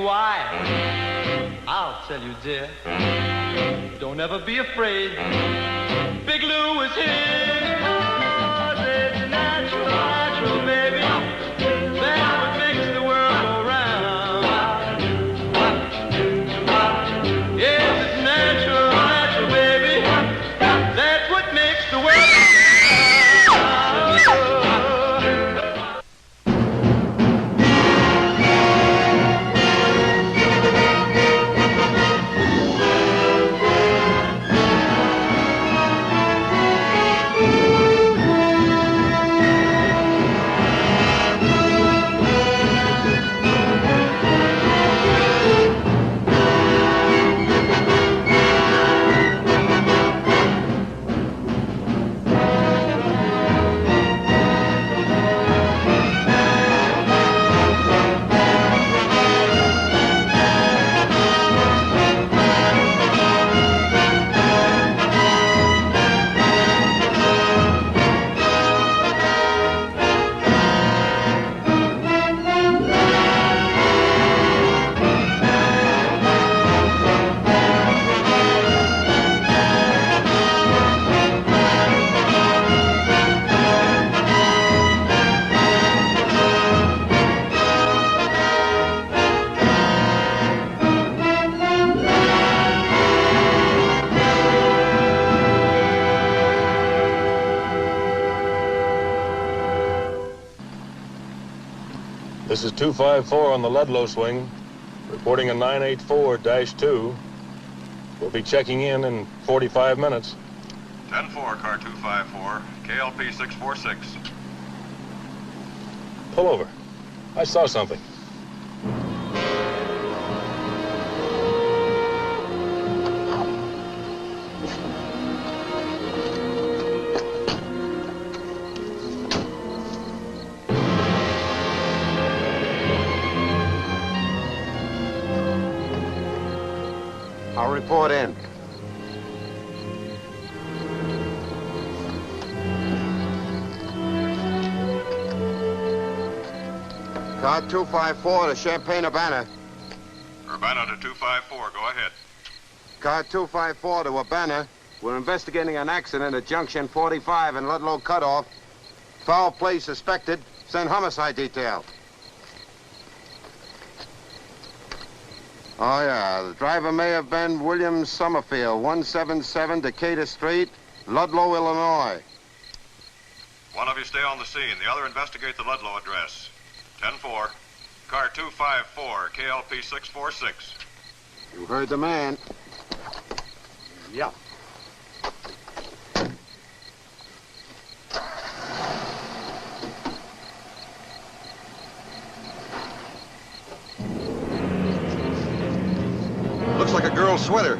why. I'll tell you, dear. Don't ever be afraid. Big Lou is here. 'Cause it's natural, natural, baby. That's what makes the world go round. Yes, it's natural, natural, baby. That's what makes the world go round. This is 254 on the Ludlow swing, reporting a 984-2. We'll be checking in 45 minutes. 10-4, car 254, KLP 646. Pull over. I saw something. I'll report in. Car 254 to Champaign-Urbana. Urbana to 254, go ahead. Car 254 to Urbana. We're investigating an accident at Junction 45 and Ludlow Cutoff. Foul play suspected. Send homicide detail. Oh, yeah. The driver may have been William Summerfield, 177 Decatur Street, Ludlow, Illinois. One of you stay on the scene. The other investigate the Ludlow address. 10-4. Car 254, KLP 646. You heard the man. Yeah. Looks like a girl's sweater.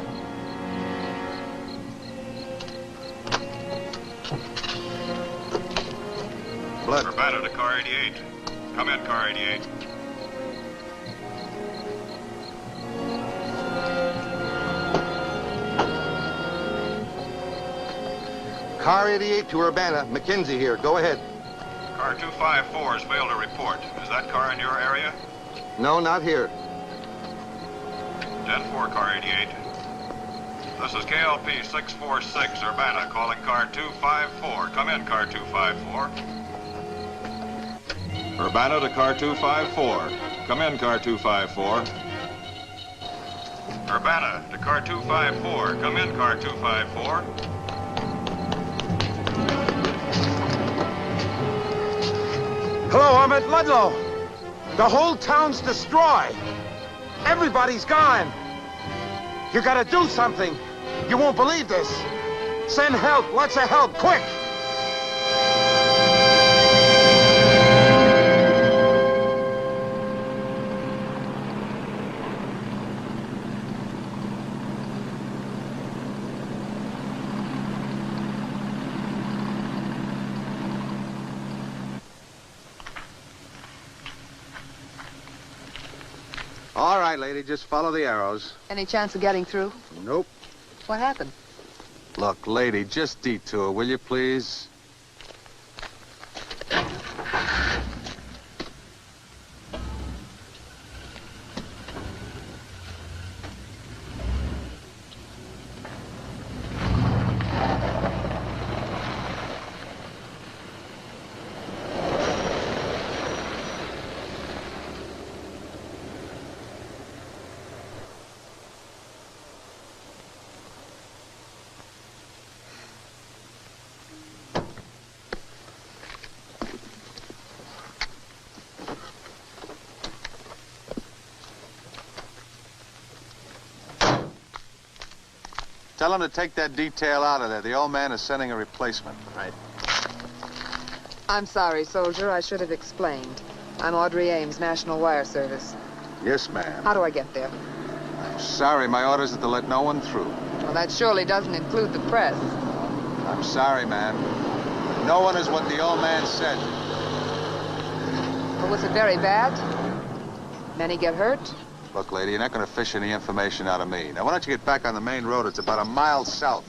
Blood. Urbana to car 88. Come in, car 88. Car 88 to Urbana. McKenzie here. Go ahead. Car 254 has failed to report. Is that car in your area? No, not here. 10-4, car 88. This is KLP 646, Urbana, calling car 254. Come in, car 254. Urbana to car 254. Come in, car 254. Urbana to car 254. Come in, car 254. Hello, I'm at Ludlow. The whole town's destroyed. Everybody's gone. You gotta do something. You won't believe this. Send help, lots of help, quick! All right, lady, just follow the arrows. Any chance of getting through? Nope. What happened? Look, lady, just detour, will you, please? Tell him to take that detail out of there. The old man is sending a replacement. Right. I'm sorry, soldier. I should have explained. I'm Audrey Ames, National Wire Service. Yes, ma'am. How do I get there? I'm sorry, my orders are to let no one through. Well, that surely doesn't include the press. I'm sorry, ma'am. No one is what the old man said. Well, was it very bad? Many get hurt? Look, lady, you're not going to fish any information out of me. Now, why don't you get back on the main road? It's about a mile south.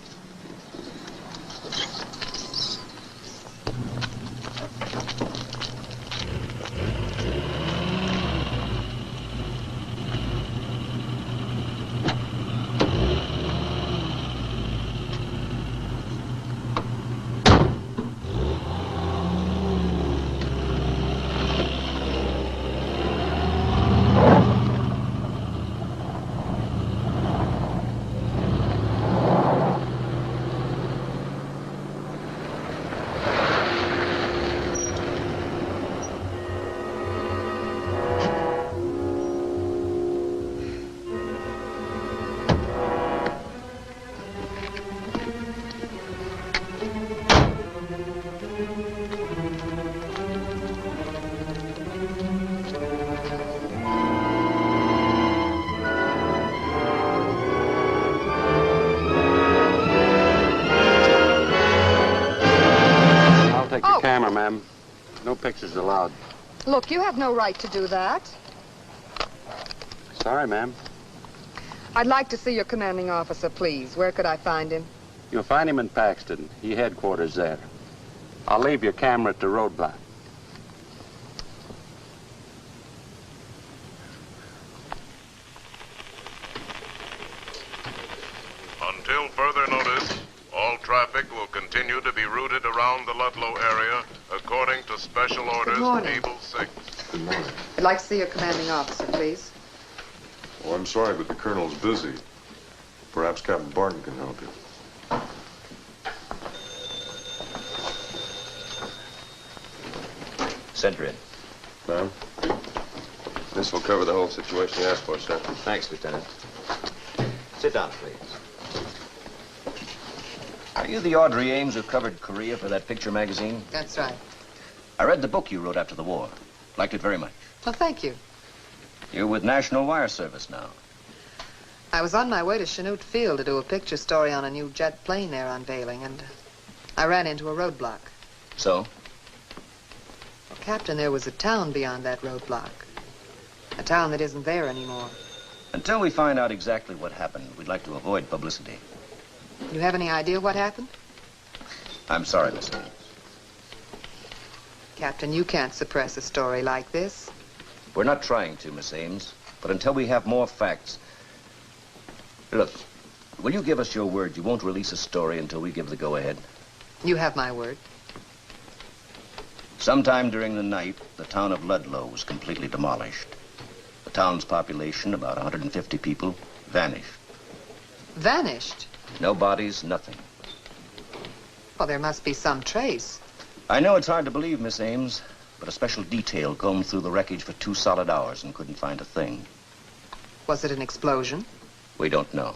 Camera, ma'am. No pictures allowed. Look, you have no right to do that. Sorry, ma'am. I'd like to see your commanding officer, please. Where could I find him? You'll find him in Paxton. He headquarters there. I'll leave your camera at the roadblock. Until further notice, all traffic will continue to be routed around the Ludlow area according to Special Orders Able 6. Good morning. I'd like to see your commanding officer, please. Oh, I'm sorry, but the colonel's busy. Perhaps Captain Barton can help you. Send her in. Ma'am? This will cover the whole situation you asked for, sir. Thanks, Lieutenant. Sit down, please. Are you the Audrey Ames who covered Korea for that picture magazine? That's right. I read the book you wrote after the war. Liked it very much. Well, thank you. You're with National Wire Service now. I was on my way to Chinook Field to do a picture story on a new jet plane they're unveiling, and I ran into a roadblock. So? Well, Captain, there was a town beyond that roadblock. A town that isn't there anymore. Until we find out exactly what happened, we'd like to avoid publicity. You have any idea what happened? I'm sorry, Miss Ames. Captain, you can't suppress a story like this. We're not trying to, Miss Ames, but until we have more facts... Look, will you give us your word you won't release a story until we give the go-ahead? You have my word. Sometime during the night, the town of Ludlow was completely demolished. The town's population, about 150 people, vanished. Vanished? No bodies, nothing. Well, there must be some trace. I know it's hard to believe, Miss Ames, but a special detail combed through the wreckage for 2 solid hours and couldn't find a thing. Was it an explosion? We don't know.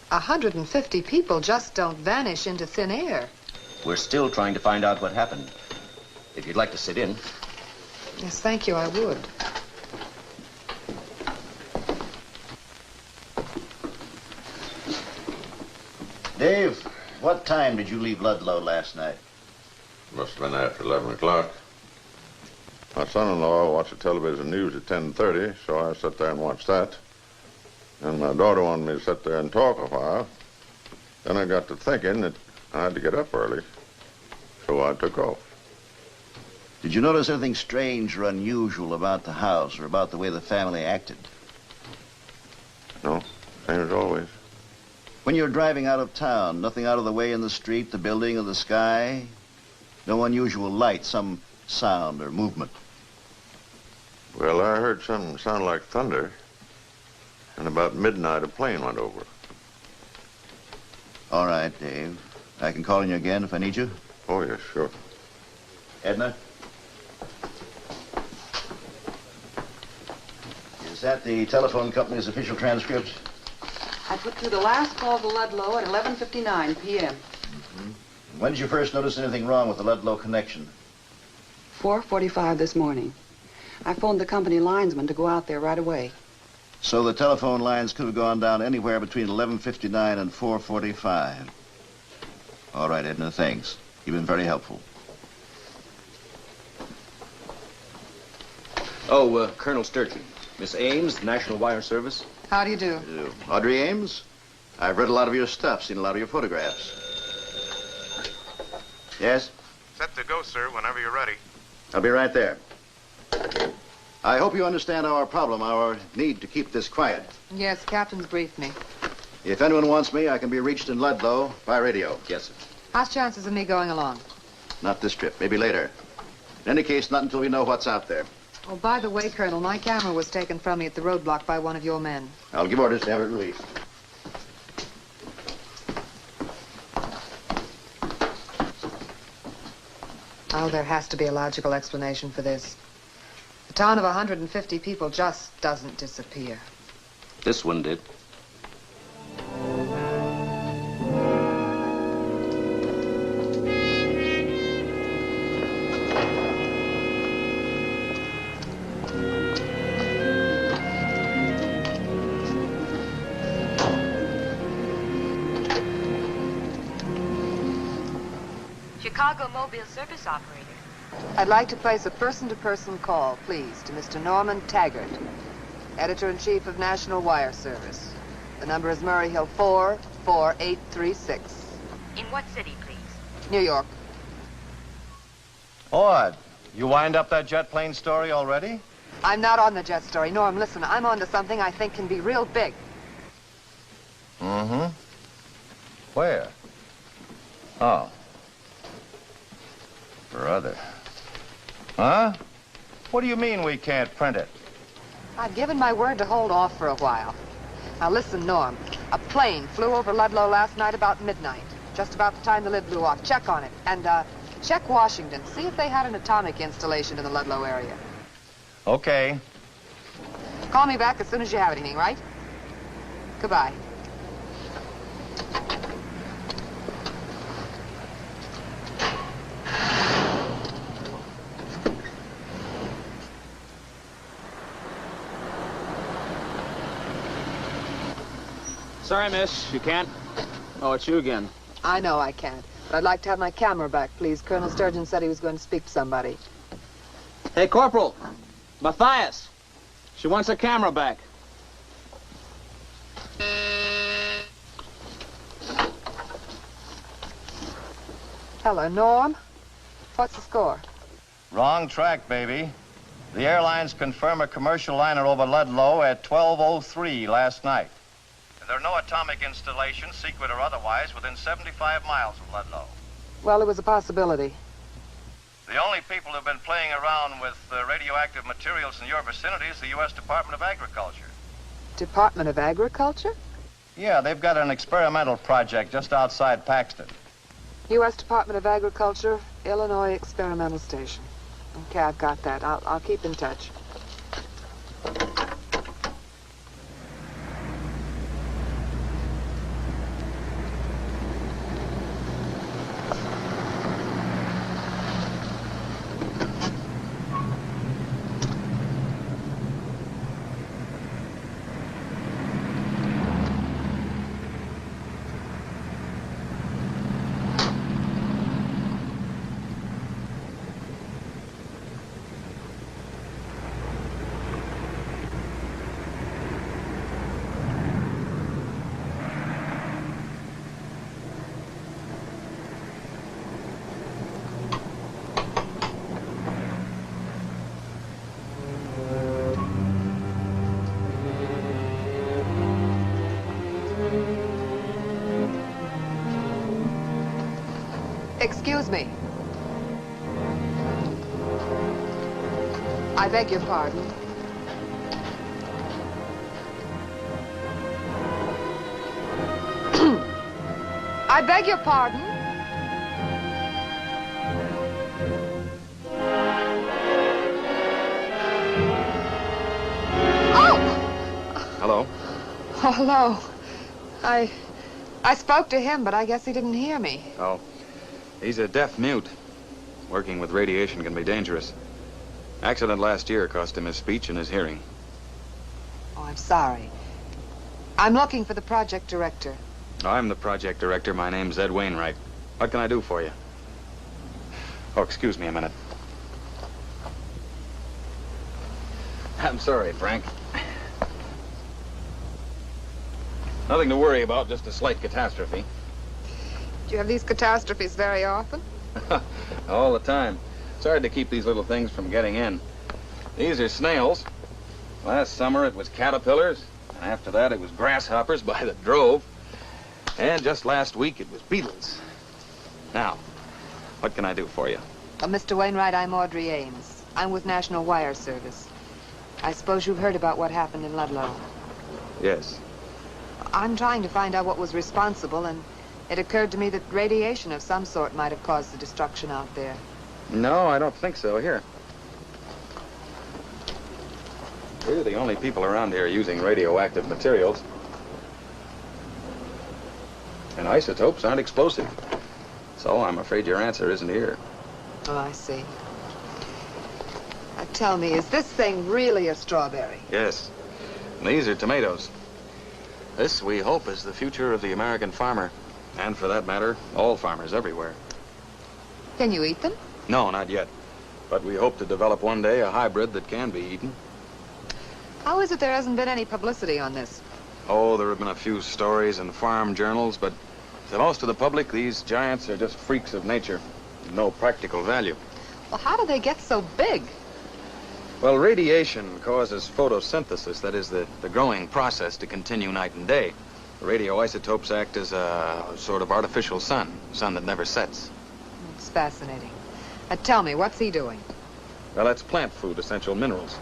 150 people just don't vanish into thin air. We're still trying to find out what happened. If you'd like to sit in. Yes, thank you, I would. Dave, what time did you leave Ludlow last night? Must have been after 11 o'clock. My son-in-law watched the television news at 10:30, so I sat there and watched that. And my daughter wanted me to sit there and talk a while. Then I got to thinking that I had to get up early, so I took off. Did you notice anything strange or unusual about the house or about the way the family acted? No, same as always. When you were driving out of town, nothing out of the way in the street, the building, or the sky? No unusual light, some sound or movement? Well, I heard something sound like thunder. And about midnight, a plane went over. All right, Dave. I can call on you again if I need you? Oh, yes, sure. Edna? Is that the telephone company's official transcript? I put through the last call to Ludlow at 11:59 p.m. When did you first notice anything wrong with the Ludlow connection? 4:45 this morning. I phoned the company linesman to go out there right away. So the telephone lines could have gone down anywhere between 11:59 and 4:45. All right, Edna, thanks. You've been very helpful. Oh, Colonel Sturgeon. Miss Ames, National Wire Service. How do you do? Audrey Ames, I've read a lot of your stuff, seen a lot of your photographs. Yes? Set to go, sir, whenever you're ready. I'll be right there. I hope you understand our problem, our need to keep this quiet. Yes, Captain's briefed me. If anyone wants me, I can be reached in Ludlow by radio. Yes, sir. How's chances of me going along? Not this trip, maybe later. In any case, not until we know what's out there. Oh, by the way, Colonel, my camera was taken from me at the roadblock by one of your men. I'll give orders to have it released. Oh, there has to be a logical explanation for this. A town of 150 people just doesn't disappear. This one did. Chicago Mobile Service Operator. I'd like to place a person-to-person call, please, to Mr. Norman Taggart, Editor-in-Chief of National Wire Service. The number is Murray Hill 44836. In what city, please? New York. Ord, you wind up that jet plane story already? I'm not on the jet story. Norm, listen, I'm on to something I think can be real big. Mm-hmm. Where? Oh. Brother. Huh? What do you mean we can't print it? I've given my word to hold off for a while. Now listen, Norm. A plane flew over Ludlow last night about midnight. Just about the time the lid blew off. Check on it. And, check Washington. See if they had an atomic installation in the Ludlow area. Okay. Call me back as soon as you have anything, right? Goodbye. Sorry, miss. You can't? Oh, it's you again. I know I can't, but I'd like to have my camera back, please. Colonel Sturgeon said he was going to speak to somebody. Hey, Corporal. Matthias. She wants her camera back. Hello, Norm. What's the score? Wrong track, baby. The airlines confirm a commercial liner over Ludlow at 12:03 last night. There are no atomic installations, secret or otherwise, within 75 miles of Ludlow. Well, it was a possibility. The only people who've been playing around with radioactive materials in your vicinity is the U.S. Department of Agriculture. Department of Agriculture? Yeah, they've got an experimental project just outside Paxton. U.S. Department of Agriculture, Illinois Experimental Station. Okay, I've got that. I'll keep in touch. Excuse me. I beg your pardon. I beg your pardon. Oh! Hello? Oh, hello. I spoke to him, but I guess he didn't hear me. Oh, he's a deaf mute. Working with radiation can be dangerous. Accident last year cost him his speech and his hearing. Oh, I'm sorry. I'm looking for the project director. I'm the project director. My name's Ed Wainwright. What can I do for you? Oh, excuse me a minute. I'm sorry, Frank. Nothing to worry about, just a slight catastrophe. Do you have these catastrophes very often? All the time. It's hard to keep these little things from getting in. These are snails. Last summer it was caterpillars, and after that it was grasshoppers by the drove. And just last week it was beetles. Now, what can I do for you? Mr. Wainwright, I'm Audrey Ames. I'm with National Wire Service. I suppose you've heard about what happened in Ludlow. Yes. I'm trying to find out what was responsible, and it occurred to me that radiation of some sort might have caused the destruction out there. No, I don't think so. Here. We're the only people around here using radioactive materials. And isotopes aren't explosive. So I'm afraid your answer isn't here. Oh, I see. Now tell me, is this thing really a strawberry? Yes. And these are tomatoes. This, we hope, is the future of the American farmer. And for that matter, all farmers everywhere. Can you eat them? No, not yet. But we hope to develop one day a hybrid that can be eaten. How is it there hasn't been any publicity on this? Oh, there have been a few stories in farm journals, but to most of the public, these giants are just freaks of nature. No practical value. Well, how do they get so big? Well, radiation causes photosynthesis, that is the growing process, to continue night and day. The radioisotopes act as a sort of artificial sun that never sets. It's fascinating. Tell me, what's he doing? Well, that's plant food, essential minerals.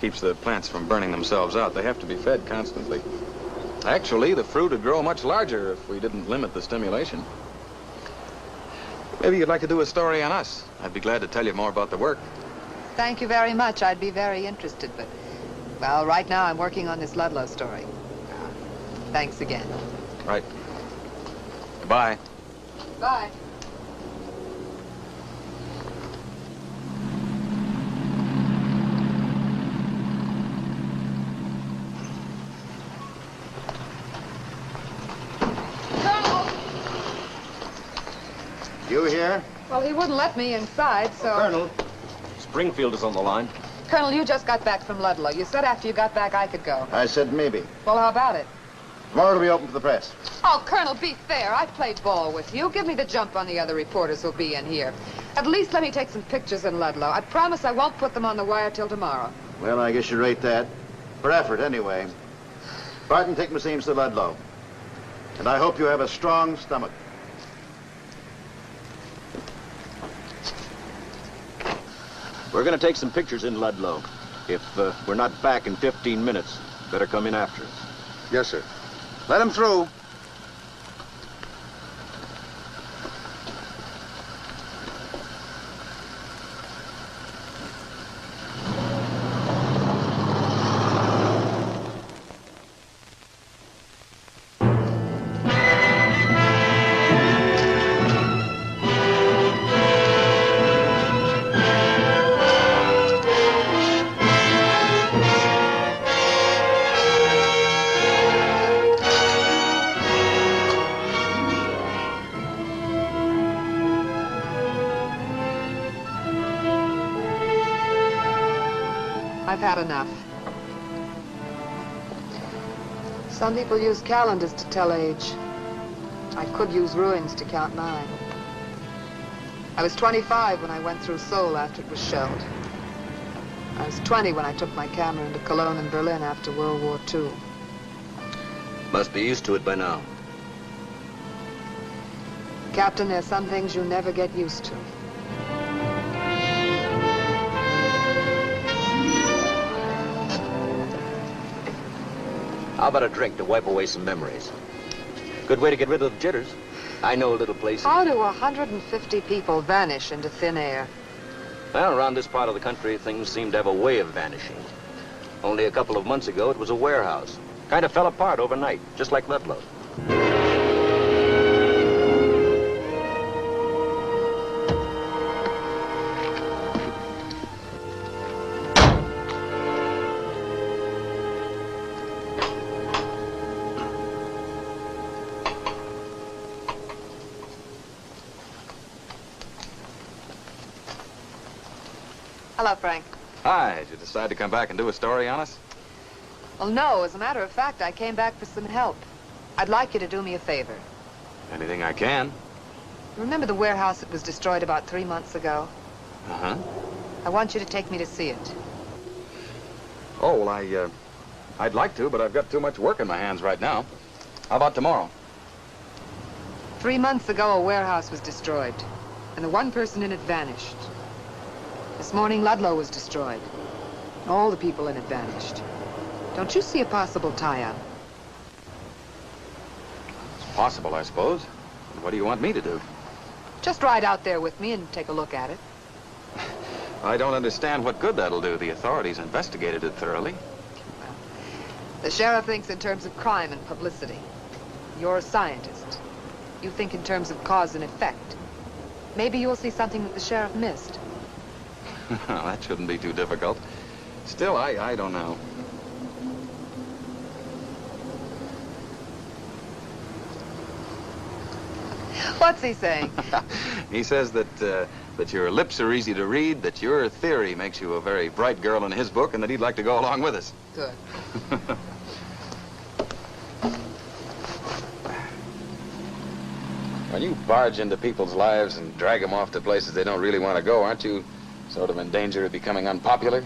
Keeps the plants from burning themselves out. They have to be fed constantly. Actually, the fruit would grow much larger if we didn't limit the stimulation. Maybe you'd like to do a story on us. I'd be glad to tell you more about the work. Thank you very much. I'd be very interested, but, well, right now I'm working on this Ludlow story. Thanks again. Right. Goodbye. Bye. You here? Well, he wouldn't let me inside, so... Oh, Colonel, Springfield is on the line. Colonel, you just got back from Ludlow. You said after you got back I could go. I said maybe. Well, how about it? Tomorrow it'll be open for the press. Oh, Colonel, be fair. I played ball with you. Give me the jump on the other reporters who'll be in here. At least let me take some pictures in Ludlow. I promise I won't put them on the wire till tomorrow. Well, I guess you rate that. For effort, anyway. Barton, take Miss Ames to Ludlow. And I hope you have a strong stomach. We're going to take some pictures in Ludlow. If we're not back in 15 minutes, better come in after us. Yes, sir. Let him through. I've had enough. Some people use calendars to tell age. I could use ruins to count mine. I was 25 when I went through Seoul after it was shelled. I was 20 when I took my camera into Cologne and Berlin after World War II. Must be used to it by now. Captain, there's some things you never get used to. How about a drink to wipe away some memories? Good way to get rid of the jitters. I know a little place. How do 150 people vanish into thin air? Well, around this part of the country, things seem to have a way of vanishing. Only a couple of months ago, it was a warehouse. Kind of fell apart overnight, just like Ludlow. Hello, Frank. Hi, did you decide to come back and do a story on us? Well, no, as a matter of fact, I came back for some help. I'd like you to do me a favor. Anything I can. Remember the warehouse that was destroyed about 3 months ago? Uh-huh. I want you to take me to see it. Oh, well, I'd like to, but I've got too much work in my hands right now. How about tomorrow? 3 months ago, a warehouse was destroyed, and the one person in it vanished. This morning, Ludlow was destroyed. All the people in it vanished. Don't you see a possible tie-up? It's possible, I suppose. What do you want me to do? Just ride out there with me and take a look at it. I don't understand what good that'll do. The authorities investigated it thoroughly. The sheriff thinks in terms of crime and publicity. You're a scientist. You think in terms of cause and effect. Maybe you'll see something that the sheriff missed. That shouldn't be too difficult. Still, I don't know. What's he saying? He says that your lips are easy to read, that your theory makes you a very bright girl in his book, and that he'd like to go along with us. Good. When you barge into people's lives and drag them off to places they don't really want to go, aren't you sort of in danger of becoming unpopular?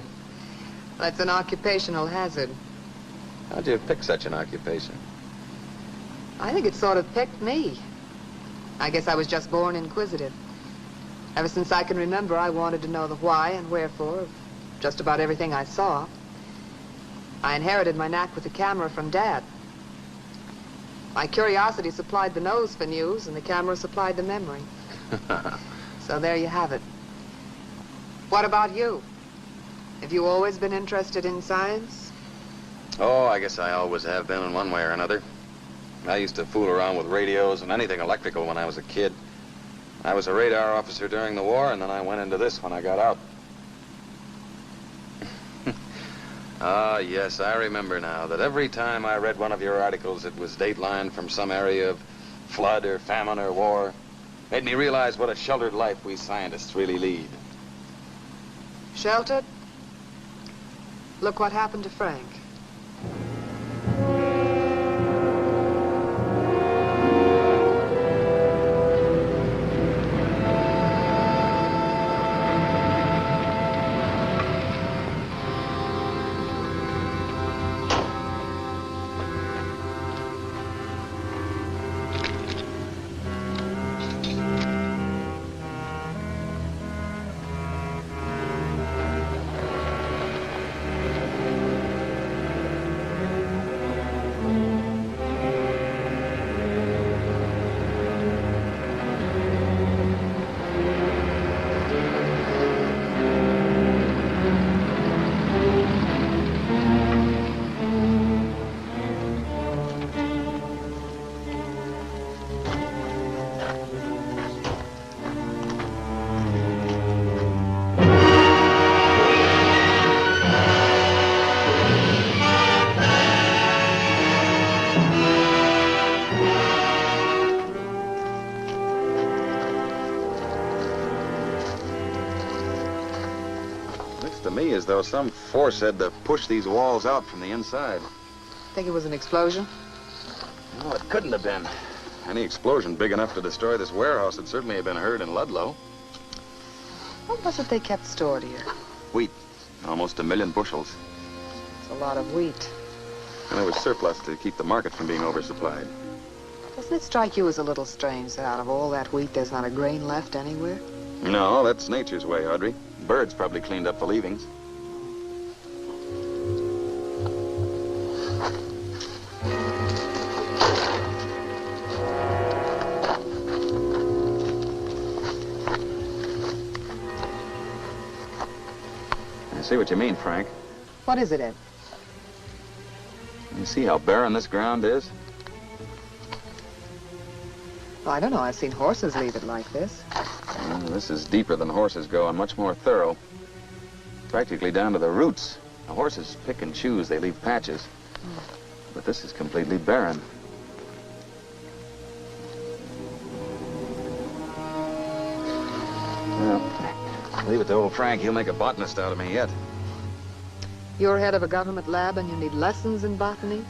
That's an occupational hazard. How'd you pick such an occupation? I think it sort of picked me. I guess I was just born inquisitive. Ever since I can remember, I wanted to know the why and wherefore of just about everything I saw. I inherited my knack with the camera from Dad. My curiosity supplied the nose for news, and the camera supplied the memory. So there you have it. What about you? Have you always been interested in science? Oh, I guess I always have been in one way or another. I used to fool around with radios and anything electrical when I was a kid. I was a radar officer during the war, and then I went into this when I got out. Ah, yes, I remember now that every time I read one of your articles, it was datelined from some area of flood or famine or war. Made me realize what a sheltered life we scientists really lead. Sheltered? Look what happened to Frank. To me, as though some force had to push these walls out from the inside. Think it was an explosion? No, it couldn't have been. Any explosion big enough to destroy this warehouse would certainly have been heard in Ludlow. What was it they kept stored here? Wheat. Almost 1 million bushels. It's a lot of wheat. And there was surplus to keep the market from being oversupplied. Doesn't it strike you as a little strange that out of all that wheat, there's not a grain left anywhere? No, that's nature's way, Audrey. Birds probably cleaned up the leavings. I see what you mean, Frank. What is it, Ed? You see how barren this ground is? Well, I don't know. I've seen horses leave it like this. Well, this is deeper than horses go and much more thorough. Practically down to the roots. The horses pick and choose. They leave patches. But this is completely barren. Well, leave it to old Frank. He'll make a botanist out of me yet. You're head of a government lab and you need lessons in botany?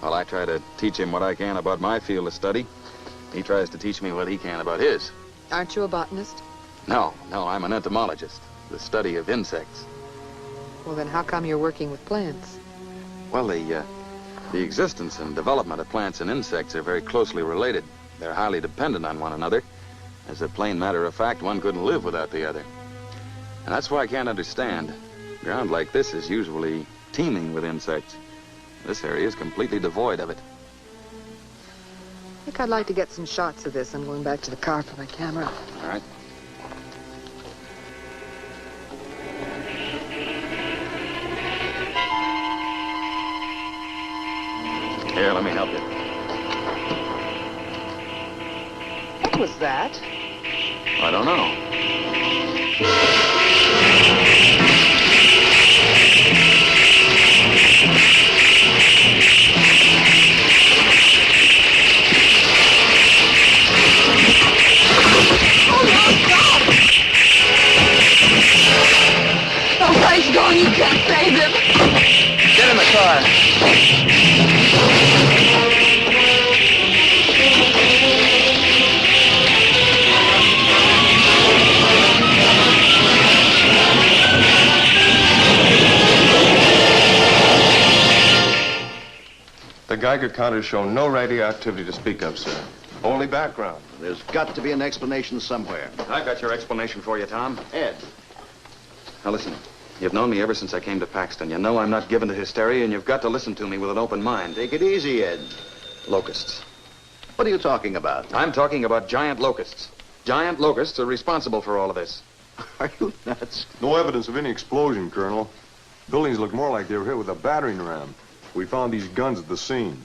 Well, I try to teach him what I can about my field of study. He tries to teach me what he can about his. Aren't you a botanist? No, I'm an entomologist. The study of insects. Well, then how come you're working with plants? Well, the existence and development of plants and insects are very closely related. They're highly dependent on one another. As a plain matter of fact, one couldn't live without the other. And that's why I can't understand. Ground like this is usually teeming with insects. This area is completely devoid of it. I think I'd like to get some shots of this. I'm going back to the car for my camera. All right. Here, let me help you. What was that? I don't know. Oh, Frank's gone. You can't save him. Get in the car. The Geiger counters show no radioactivity to speak of, sir. Only background. There's got to be an explanation somewhere. I've got your explanation for you, Tom. Ed. Now listen, you've known me ever since I came to Paxton. You know I'm not given to hysteria, and you've got to listen to me with an open mind. Take it easy, Ed. Locusts. What are you talking about? I'm talking about giant locusts. Giant locusts are responsible for all of this. Are you nuts? No evidence of any explosion, Colonel. Buildings look more like they were hit with a battering ram. We found these guns at the scene.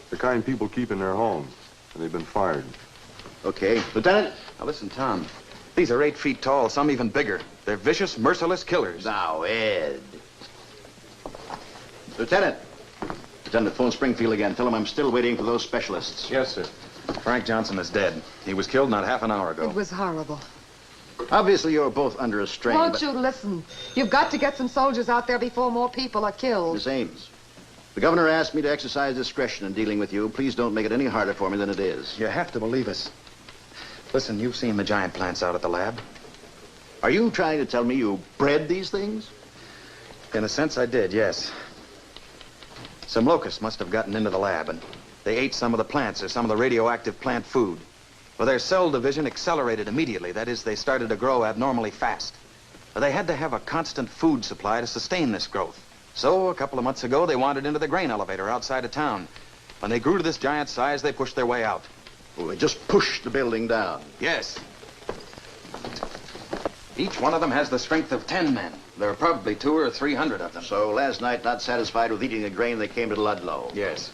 The kind people keep in their homes. And they've been fired. Okay. Lieutenant? Now listen, Tom. These are 8 feet tall, some even bigger. They're vicious, merciless killers. Now, Ed. Lieutenant. Lieutenant, phone Springfield again. Tell him I'm still waiting for those specialists. Yes, sir. Frank Johnson is dead. He was killed not half an hour ago. It was horrible. Obviously, you're both under a strain. Won't you listen? You've got to get some soldiers out there before more people are killed. Miss Ames, the governor asked me to exercise discretion in dealing with you. Please don't make it any harder for me than it is. You have to believe us. Listen, you've seen the giant plants out at the lab. Are you trying to tell me you bred these things? In a sense, I did, yes. Some locusts must have gotten into the lab, and they ate some of the plants or some of the radioactive plant food. Well, their cell division accelerated immediately. That is, they started to grow abnormally fast. But they had to have a constant food supply to sustain this growth. So, a couple of months ago, they wandered into the grain elevator outside of town. When they grew to this giant size, they pushed their way out. Well, they just pushed the building down. Yes. Each one of them has the strength of 10 men. There are probably 200 or 300 of them. So last night, not satisfied with eating the grain, they came to Ludlow. Yes.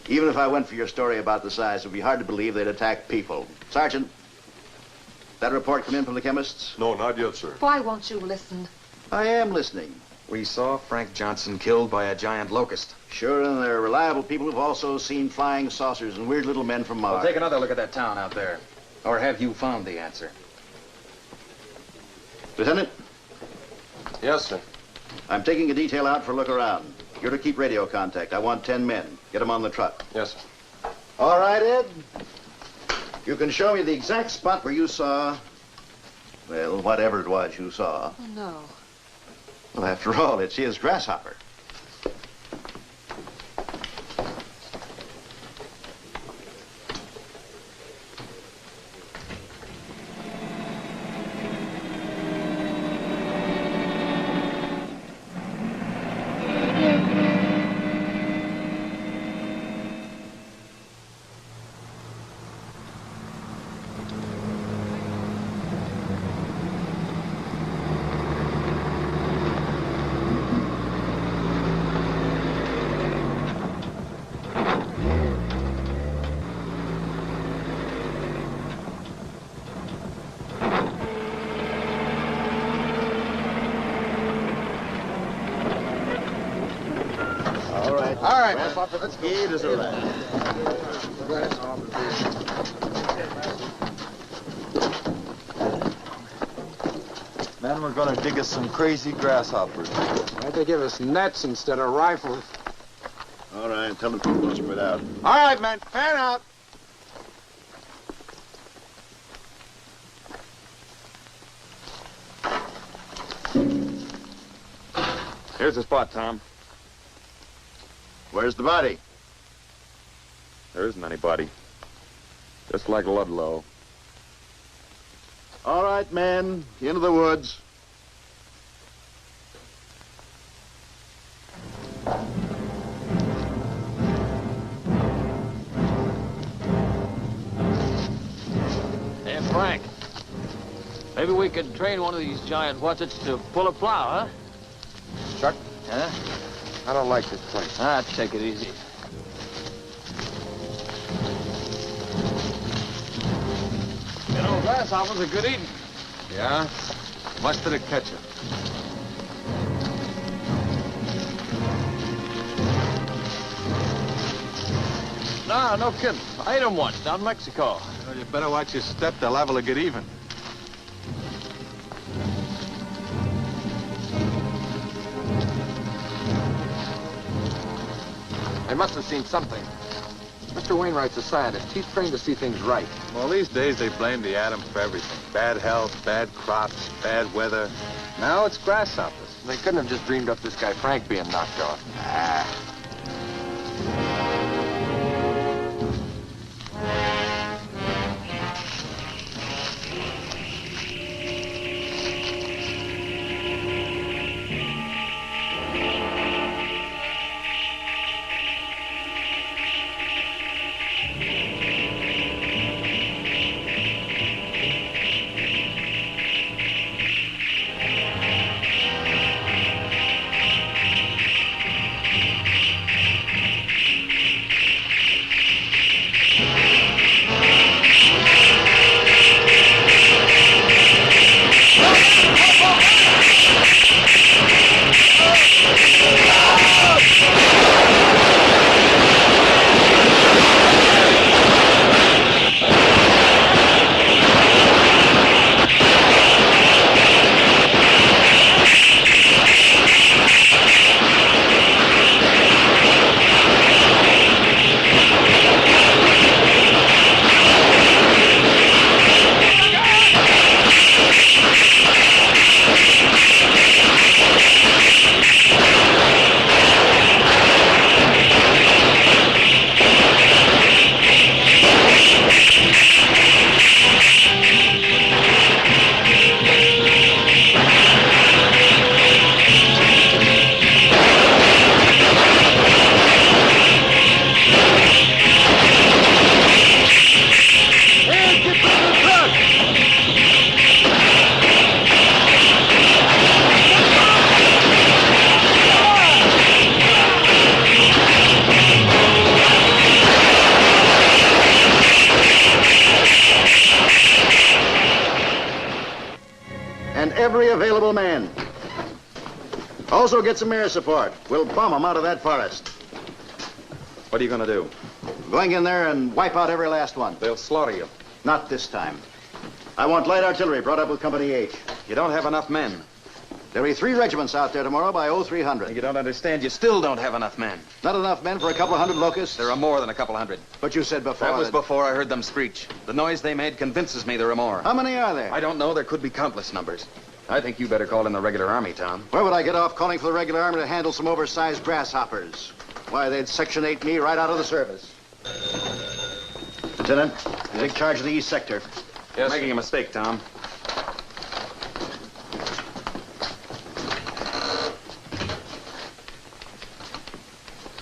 Even if I went for your story about the size, it would be hard to believe they'd attack people. Sergeant, that report come in from the chemists? No, not yet, sir. Why won't you listen? I am listening. We saw Frank Johnson killed by a giant locust. Sure, and they're reliable people who've also seen flying saucers and weird little men from Mars. Well, take another look at that town out there. Or have you found the answer? Lieutenant? Yes, sir. I'm taking a detail out for a look around. You're to keep radio contact. I want 10 men. Get them on the truck. Yes, sir. All right, Ed. You can show me the exact spot where you saw, well, whatever it was you saw. Oh, no. Well, after all, it's his grasshopper. right. Grasshopper, let's go. It is a rat. Man, we're gonna dig us some crazy grasshoppers. Why'd they give us nets instead of rifles? All right, tell the people to spread out. All right, man, fan out. Here's the spot, Tom. Where's the body? There isn't any body. Just like Ludlow. All right, men, into the woods. Hey, Frank. Maybe we could train one of these giant whatsits to pull a plow, huh? Chuck? Huh? I don't like this place. Ah, take it easy. You know, grasshoppers are good eating. Yeah? Much did it catch you? Nah, no kidding. I ate them once down in Mexico. Well, you better watch your step. They're liable to get even. They must have seen something. Mr. Wainwright's a scientist. He's trained to see things right. Well, these days they blame the atom for everything. Bad health, bad crops, bad weather. Now it's grasshoppers. They couldn't have just dreamed up this guy Frank being knocked off. Ah. Every available man. Also get some air support. We'll bomb them out of that forest. What are you going to do? Going in there and wipe out every last one. They'll slaughter you. Not this time. I want light artillery brought up with Company H. You don't have enough men. There'll be 3 regiments out there tomorrow by 0300. You don't understand. You still don't have enough men. Not enough men for a couple of hundred locusts? There are more than a couple hundred. But you said before that was before I heard them screech. The noise they made convinces me there are more. How many are there? I don't know. There could be countless numbers. I think you better call in the regular army, Tom. Where would I get off calling for the regular army to handle some oversized grasshoppers? Why, they'd Section 8 me right out of the service. Lieutenant, you take charge of the east sector. Yes. You're making a mistake, Tom.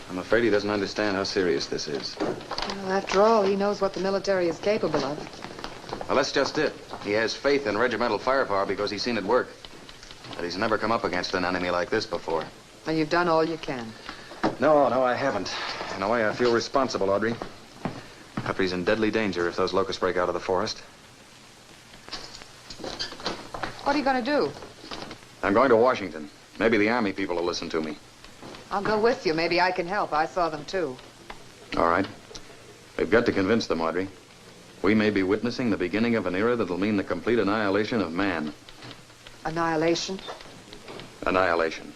I'm afraid he doesn't understand how serious this is. Well, after all, he knows what the military is capable of. Well, that's just it. He has faith in regimental firepower because he's seen it work. But he's never come up against an enemy like this before. Well, you've done all you can. No, I haven't. In a way, I feel responsible, Audrey. Humphrey's in deadly danger if those locusts break out of the forest. What are you going to do? I'm going to Washington. Maybe the Army people will listen to me. I'll go with you. Maybe I can help. I saw them, too. All right. We've got to convince them, Audrey. We may be witnessing the beginning of an era that'll mean the complete annihilation of man. Annihilation? Annihilation.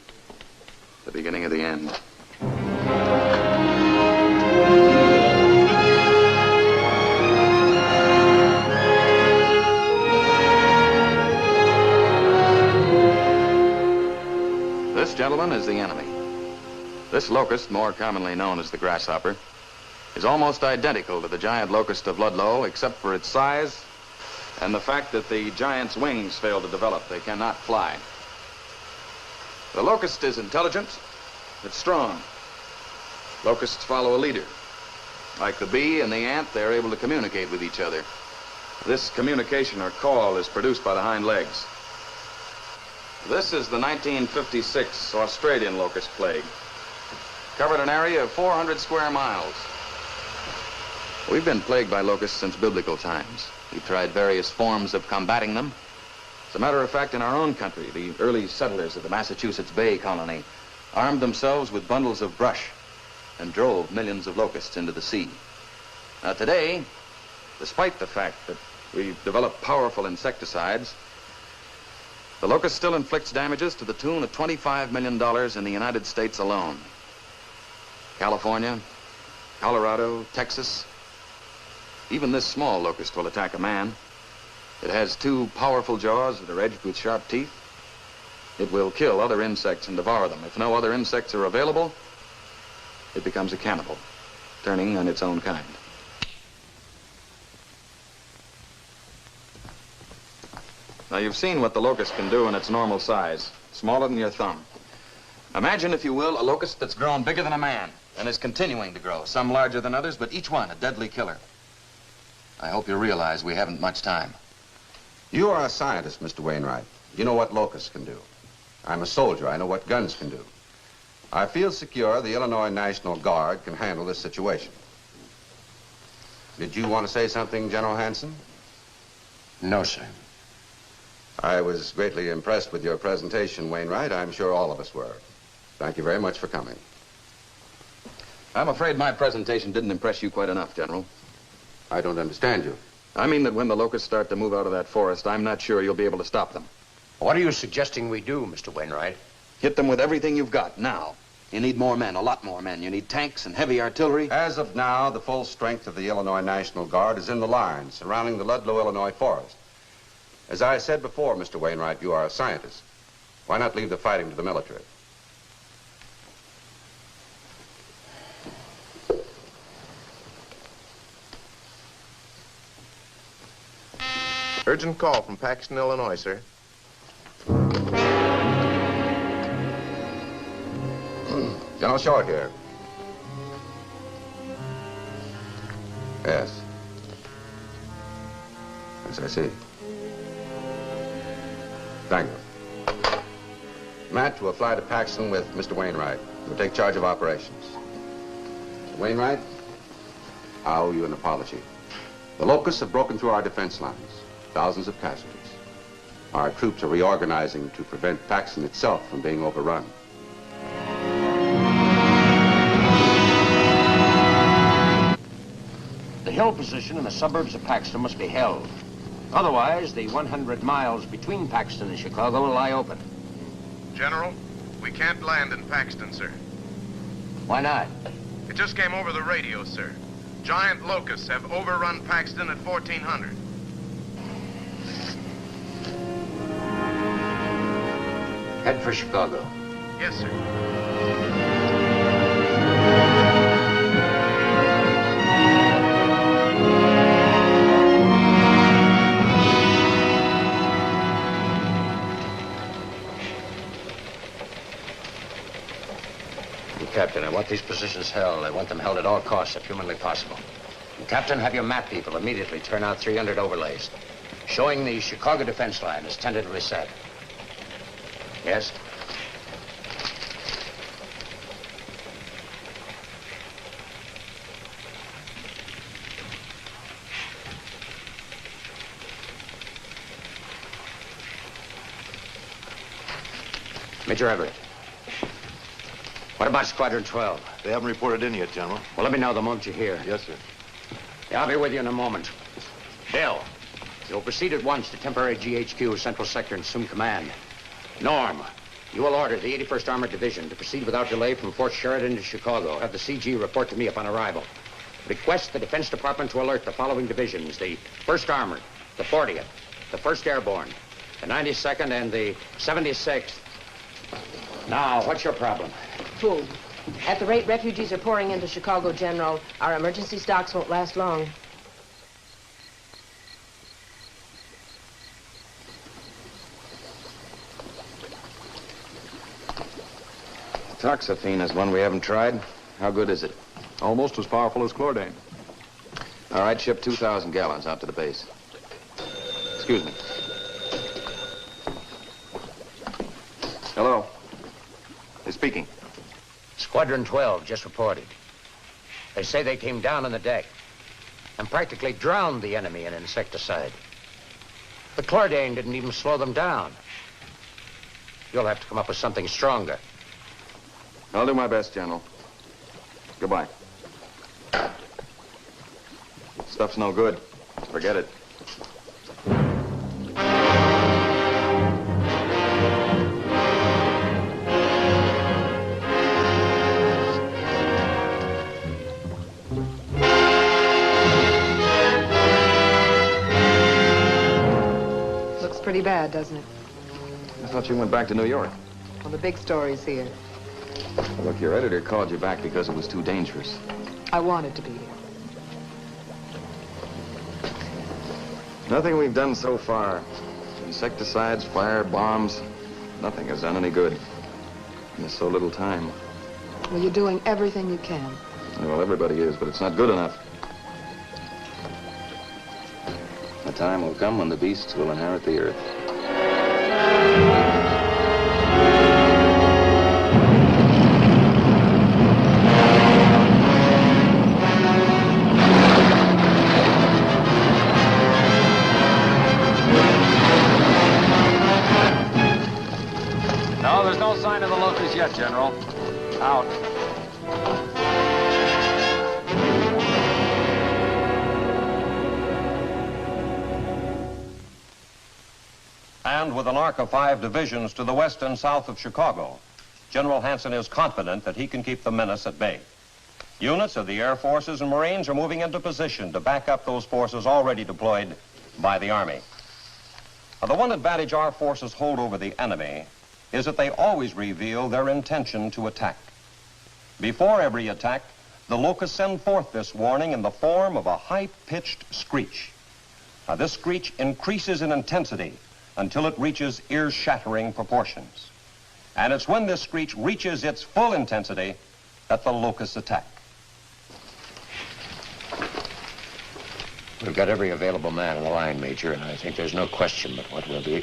The beginning of the end. This, gentlemen, is the enemy. This locust, more commonly known as the grasshopper, is almost identical to the giant locust of Ludlow, except for its size and the fact that the giant's wings fail to develop. They cannot fly. The locust is intelligent, it's strong. Locusts follow a leader. Like the bee and the ant, they're able to communicate with each other. This communication or call is produced by the hind legs. This is the 1956 Australian locust plague. Covered an area of 400 square miles. We've been plagued by locusts since biblical times. We've tried various forms of combating them. As a matter of fact, in our own country, the early settlers of the Massachusetts Bay Colony armed themselves with bundles of brush and drove millions of locusts into the sea. Now today, despite the fact that we've developed powerful insecticides, the locust still inflicts damages to the tune of $25 million in the United States alone. California, Colorado, Texas. Even this small locust will attack a man. It has 2 powerful jaws that are edged with sharp teeth. It will kill other insects and devour them. If no other insects are available, it becomes a cannibal, turning on its own kind. Now, you've seen what the locust can do in its normal size, smaller than your thumb. Imagine, if you will, a locust that's grown bigger than a man and is continuing to grow, some larger than others, but each one a deadly killer. I hope you realize we haven't much time. You are a scientist, Mr. Wainwright. You know what locusts can do. I'm a soldier. I know what guns can do. I feel secure the Illinois National Guard can handle this situation. Did you want to say something, General Hanson? No, sir. I was greatly impressed with your presentation, Wainwright. I'm sure all of us were. Thank you very much for coming. I'm afraid my presentation didn't impress you quite enough, General. I don't understand you. I mean that when the locusts start to move out of that forest, I'm not sure you'll be able to stop them. What are you suggesting we do, Mr. Wainwright? Hit them with everything you've got, now. You need more men, a lot more men. You need tanks and heavy artillery. As of now, the full strength of the Illinois National Guard is in the lines surrounding the Ludlow, Illinois forest. As I said before, Mr. Wainwright, you are a scientist. Why not leave the fighting to the military? Urgent call from Paxton, Illinois, sir. General Short here. Yes. Yes, I see. Thank you. Matt will fly to Paxton with Mr. Wainwright. He'll take charge of operations. Mr. Wainwright, I owe you an apology. The locusts have broken through our defense lines. Thousands of casualties. Our troops are reorganizing to prevent Paxton itself from being overrun. The hill position in the suburbs of Paxton must be held. Otherwise, the 100 miles between Paxton and Chicago will lie open. General, we can't land in Paxton, sir. Why not? It just came over the radio, sir. Giant locusts have overrun Paxton at 1400. Head for Chicago. Yes, sir. Captain, I want these positions held. I want them held at all costs, if humanly possible. And Captain, have your map people immediately turn out 300 overlays, showing the Chicago defense line as tentatively set. Yes? Major Everett. What about Squadron 12? They haven't reported in yet, General. Well, let me know the moment you're here. Yes, sir. Yeah, I'll be with you in a moment. Bill, you'll proceed at once to temporary GHQ, Central Sector, and assume command. Norm, you will order the 81st Armored Division to proceed without delay from Fort Sheridan to Chicago. Have the CG report to me upon arrival. Request the Defense Department to alert the following divisions: the 1st Armored, the 40th, the 1st Airborne, the 92nd, and the 76th. Now, what's your problem? Food. At the rate refugees are pouring into Chicago, General, our emergency stocks won't last long. Toxaphene is one we haven't tried. How good is it? Almost as powerful as chlordane. All right, ship 2,000 gallons out to the base. Excuse me. Hello. Who's speaking? Squadron 12 just reported. They say they came down on the deck and practically drowned the enemy in insecticide. The chlordane didn't even slow them down. You'll have to come up with something stronger. I'll do my best, General. Goodbye. Stuff's no good. Forget it. Looks pretty bad, doesn't it? I thought you went back to New York. Well, the big story's here. Look, your editor called you back because it was too dangerous. I wanted to be here. Nothing we've done so far. Insecticides, fire, bombs. Nothing has done any good. And there's so little time. Well, you're doing everything you can. Well, everybody is, but it's not good enough. The time will come when the beasts will inherit the earth. No, there's no sign of the locust yet, General. Out. And with an arc of 5 divisions to the west and south of Chicago, General Hanson is confident that he can keep the menace at bay. Units of the Air Forces and Marines are moving into position to back up those forces already deployed by the Army. Now, the one advantage our forces hold over the enemy is that they always reveal their intention to attack. Before every attack, the locusts send forth this warning in the form of a high-pitched screech. Now, this screech increases in intensity until it reaches ear-shattering proportions. And it's when this screech reaches its full intensity that the locusts attack. We've got every available man in the line, Major, and I think there's no question but what we'll do.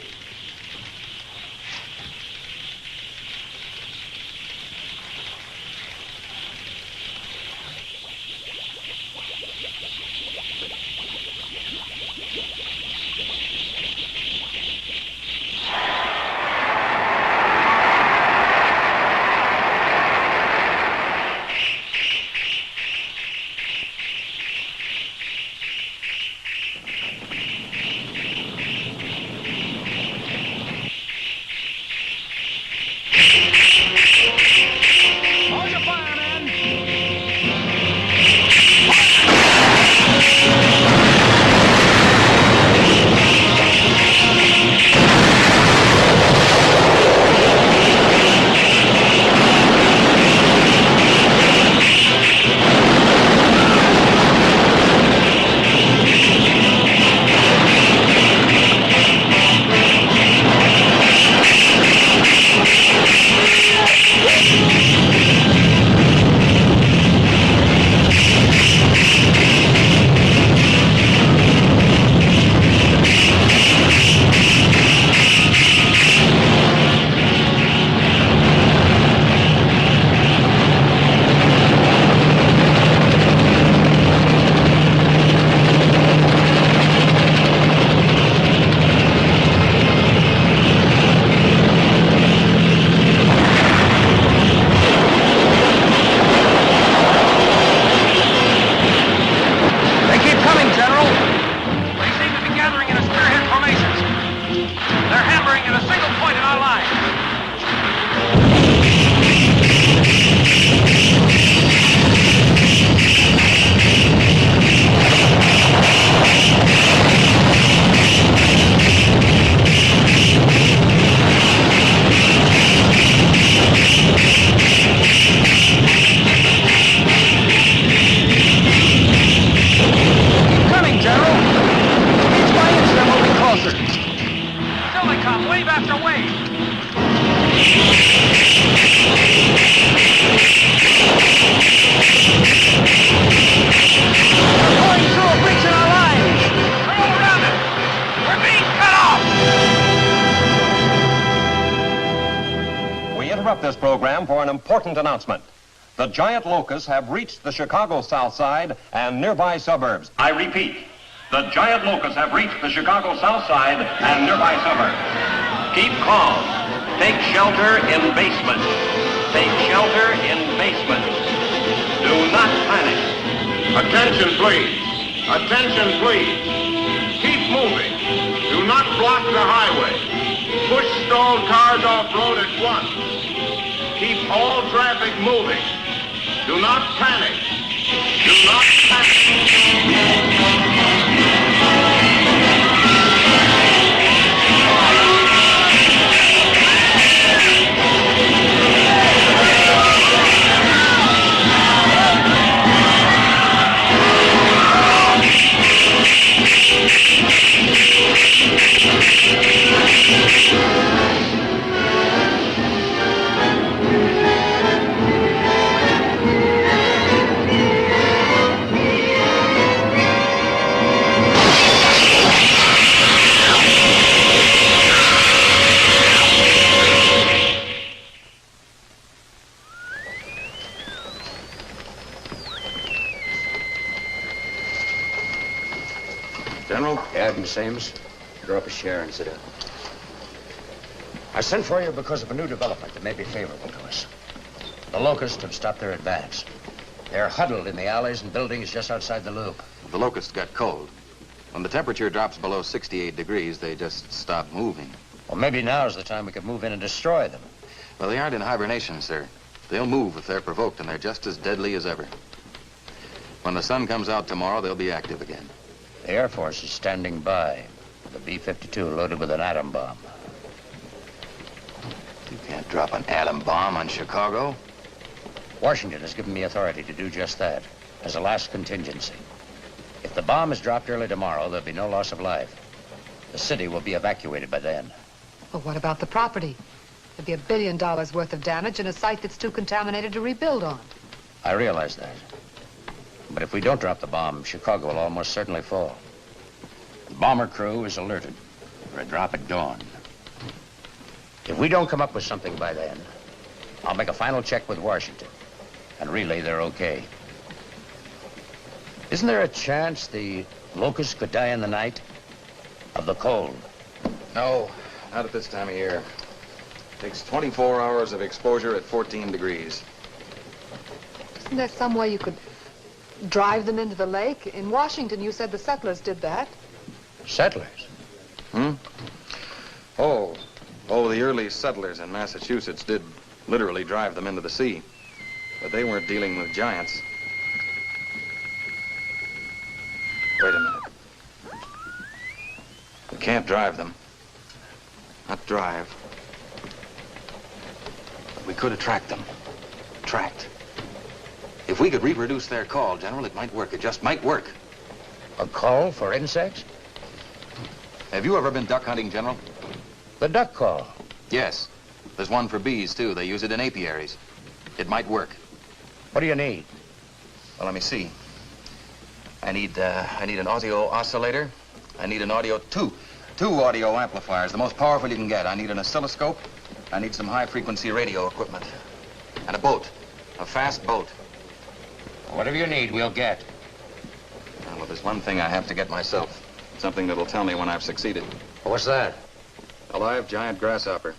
them, wave after wave. We're going through a breach in our lines. We're all around it. We're being cut off. We interrupt this program for an important announcement. The giant locusts have reached the Chicago South Side and nearby suburbs. I repeat, the giant locusts have reached the Chicago South Side and nearby suburbs. Keep calm. Take shelter in basements. Take shelter in basements. Do not panic. Attention, please. Attention, please. Keep moving. Do not block the highway. Push stalled cars off-road at once. Keep all traffic moving. Do not panic. Do not panic. General? Yeah, Miss Ames. Draw up a chair and sit down. I sent for you because of a new development that may be favorable to us. The locusts have stopped their advance. They're huddled in the alleys and buildings just outside the loop. The locusts got cold. When the temperature drops below 68 degrees, they just stop moving. Well, maybe now's the time we could move in and destroy them. Well, they aren't in hibernation, sir. They'll move if they're provoked, and they're just as deadly as ever. When the sun comes out tomorrow, they'll be active again. The Air Force is standing by. The B-52 loaded with an atom bomb. You can't drop an atom bomb on Chicago. Washington has given me authority to do just that, as a last contingency. If the bomb is dropped early tomorrow, there'll be no loss of life. The city will be evacuated by then. Well, what about the property? There'd be $1 billion worth of damage in a site that's too contaminated to rebuild on. I realize that. But if we don't drop the bomb, Chicago will almost certainly fall. The bomber crew is alerted for a drop at dawn. If we don't come up with something by then, I'll make a final check with Washington and relay they're okay. Isn't there a chance the locusts could die in the night of the cold? No, not at this time of year. Takes 24 hours of exposure at 14 degrees. Isn't there some way you could drive them into the lake? In Washington, you said the settlers did that. Settlers? Oh, the early settlers in Massachusetts did literally drive them into the sea. But they weren't dealing with giants. Wait a minute. We can't drive them. Not drive. But we could attract them. Attract. If we could reproduce their call, General, it might work. It just might work. A call for insects? Have you ever been duck hunting, General? The duck call? Yes. There's one for bees, too. They use it in apiaries. It might work. What do you need? Well, let me see. I need an audio oscillator. I need an two audio amplifiers, the most powerful you can get. I need an oscilloscope. I need some high-frequency radio equipment. And a boat. A fast boat. Whatever you need, we'll get. Well, there's one thing I have to get myself. Something that'll tell me when I've succeeded. What's that? A live giant grasshopper.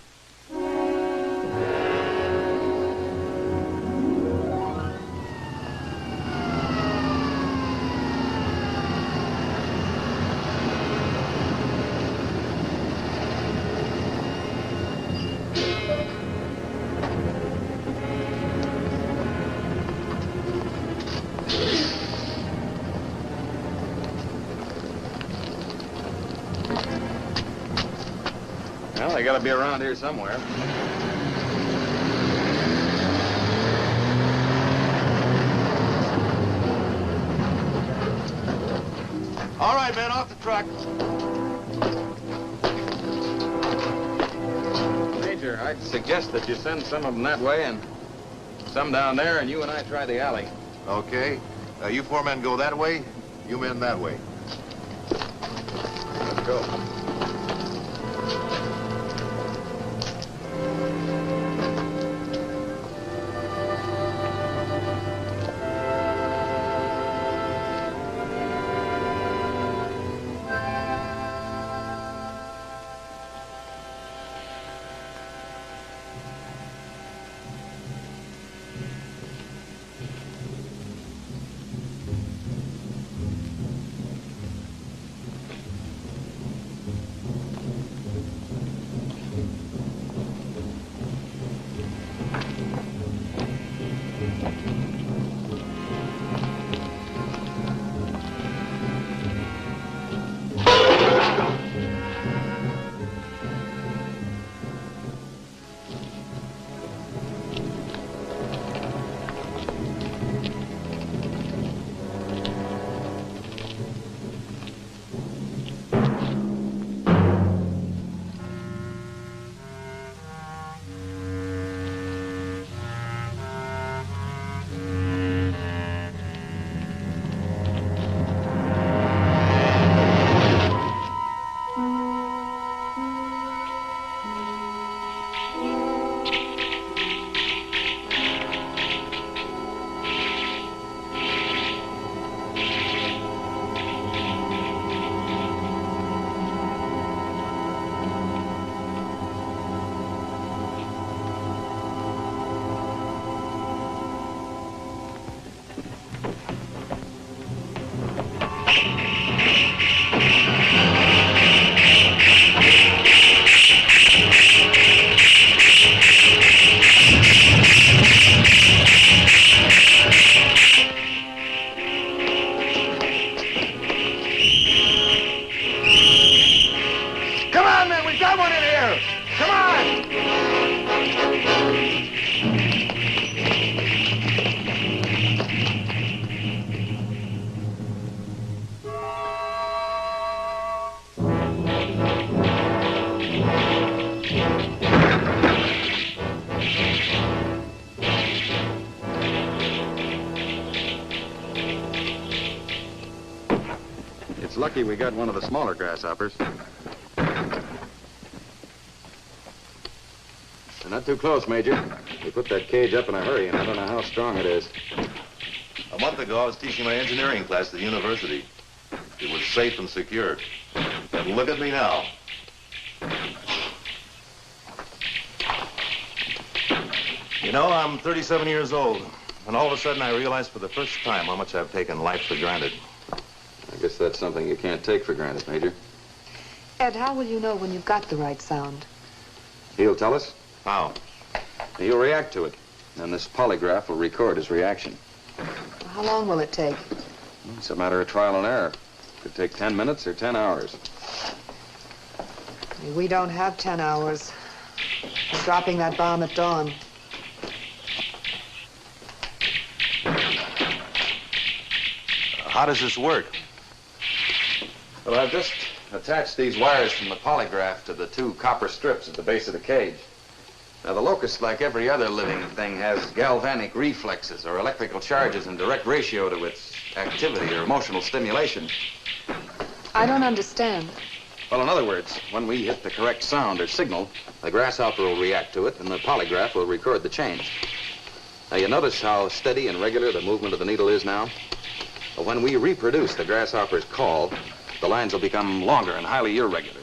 Well, they gotta be around here somewhere. All right, man, off the truck. I suggest that you send some of them that way and some down there, and you and I try the alley. Okay. You four men go that way, you men that way. Let's go. It's lucky we got one of the smaller grasshoppers. They're not too close, Major. We put that cage up in a hurry, and I don't know how strong it is. A month ago, I was teaching my engineering class at the university. It was safe and secure. And look at me now. You know, I'm 37 years old, and all of a sudden I realized for the first time how much I've taken life for granted. I guess that's something you can't take for granted, Major. Ed, how will you know when you've got the right sound? He'll tell us. How? He'll react to it, and this polygraph will record his reaction. How long will it take? It's a matter of trial and error. Could take 10 minutes or 10 hours. We don't have 10 hours. We're dropping that bomb at dawn. How does this work? Well, I've just attached these wires from the polygraph to the two copper strips at the base of the cage. Now, the locus, like every other living thing, has galvanic reflexes or electrical charges in direct ratio to its activity or emotional stimulation. I don't understand. Well, in other words, when we hit the correct sound or signal, the grasshopper will react to it, and the polygraph will record the change. Now, you notice how steady and regular the movement of the needle is now? Well, when we reproduce the grasshopper's call, the lines will become longer and highly irregular.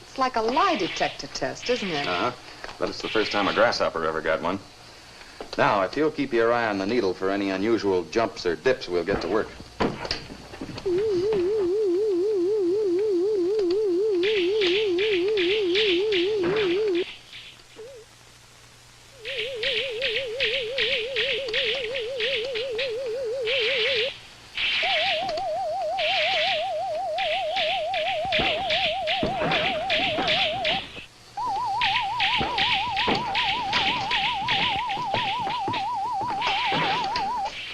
It's like a lie detector test, isn't it? Uh-huh. But it's the first time a grasshopper ever got one. Now, if you'll keep your eye on the needle for any unusual jumps or dips, we'll get to work.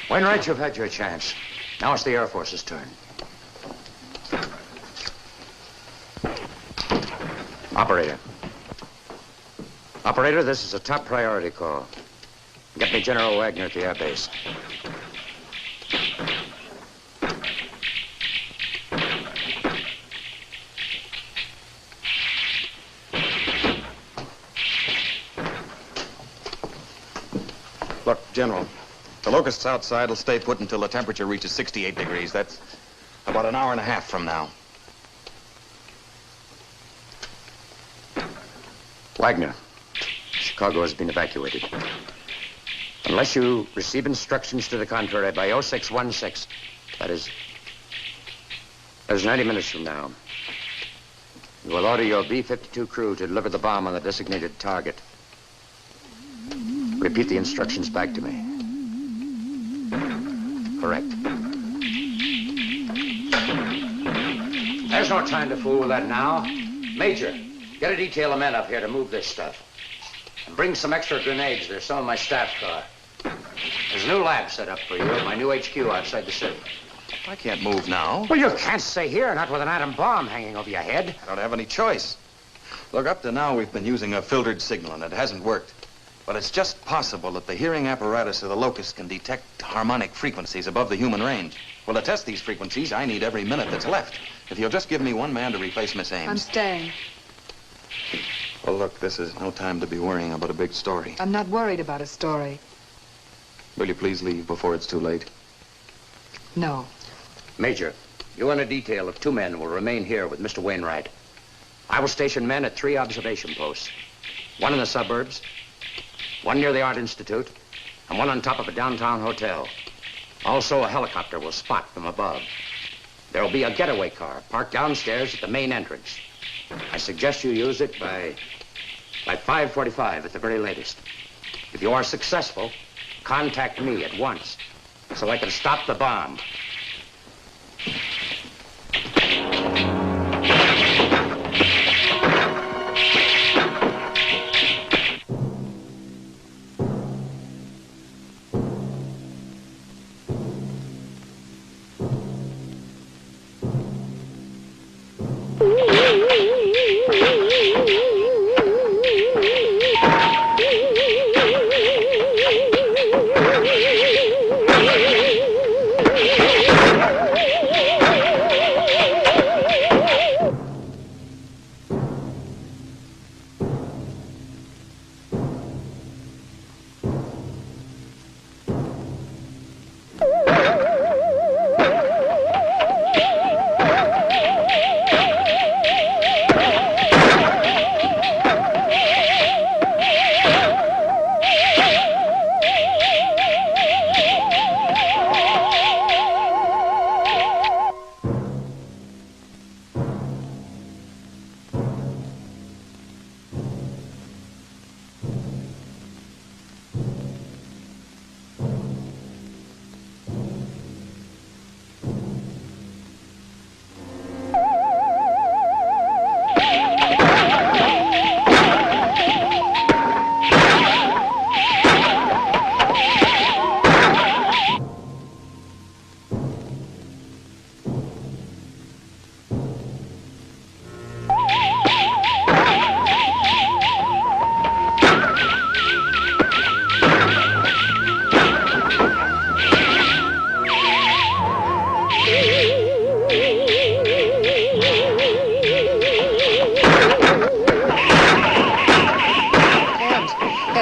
Wainwright, you've had your chance. Now it's the Air Force's turn. Operator. Operator, this is a top priority call. Get me General Wagner at the air base. Look, General, the locusts outside will stay put until the temperature reaches 68 degrees. That's about an hour and a half from now. Wagner, Chicago has been evacuated. Unless you receive instructions to the contrary by 0616, that is 90 minutes from now, you will order your B-52 crew to deliver the bomb on the designated target. Repeat the instructions back to me. Correct. There's no time to fool with that now. Major, get a detail of men up here to move this stuff. And bring some extra grenades. There's some in my staff car. There's a new lab set up for you at my new HQ outside the city. I can't move now. Well, you can't stay here, not with an atom bomb hanging over your head. I don't have any choice. Look, up to now we've been using a filtered signal, and it hasn't worked. But it's just possible that the hearing apparatus of the locust can detect harmonic frequencies above the human range. Well, to test these frequencies, I need every minute that's left. If you'll just give me one man to replace Miss Ames. I'm staying. Well, look, this is no time to be worrying about a big story. I'm not worried about a story. Will you please leave before it's too late? No. Major, you and a detail of 2 men will remain here with Mr. Wainwright. I will station men at 3 observation posts. 1 in the suburbs, 1 near the Art Institute, and 1 on top of a downtown hotel. Also, a helicopter will spot from above. There will be a getaway car parked downstairs at the main entrance. I suggest you use it by 5:45 at the very latest. If you are successful, contact me at once so I can stop the bomb.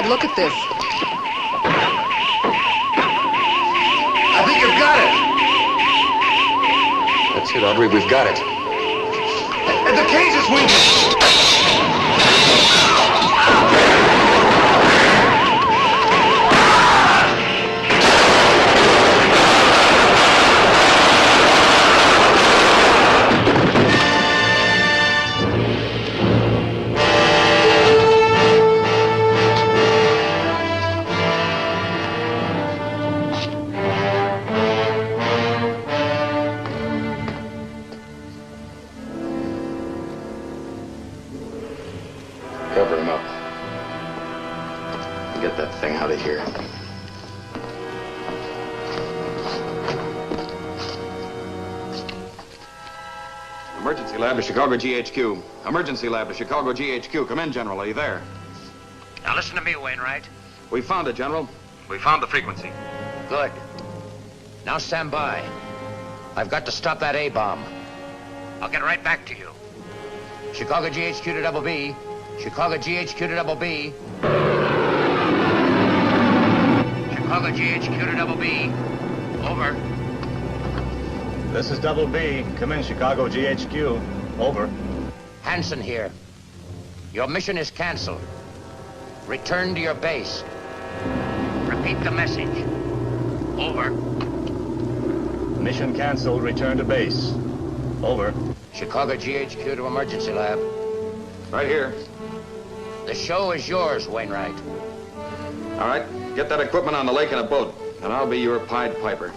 Look at this. I think you've got it. That's it, Audrey. We've got it. The cage is moving. Cover him up. Get that thing out of here. Emergency lab to Chicago GHQ. Emergency lab to Chicago GHQ. Come in, General. Are you there? Now listen to me, Wainwright. We found it, General. We found the frequency. Good. Now stand by. I've got to stop that A-bomb. I'll get right back to you. Chicago GHQ to double B. Chicago GHQ to double B. Chicago GHQ to double B. Over. This is double B. Come in, Chicago GHQ. Over. Hanson here. Your mission is canceled. Return to your base. Repeat the message. Over. Mission canceled. Return to base. Over. Chicago GHQ to emergency lab. Right here. The show is yours, Wainwright. All right, get that equipment on the lake in a boat, and I'll be your Pied Piper.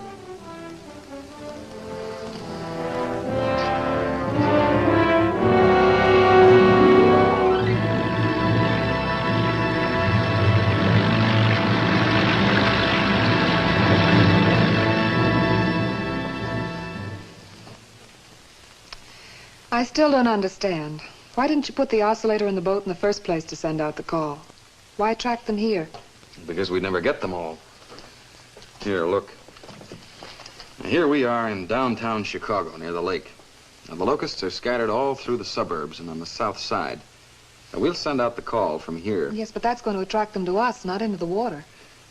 I still don't understand. Why didn't you put the oscillator in the boat in the first place to send out the call? Why track them here? Because we'd never get them all. Here, look. Here we are in downtown Chicago, near the lake. Now, the locusts are scattered all through the suburbs and on the south side. Now, we'll send out the call from here. Yes, but that's going to attract them to us, not into the water.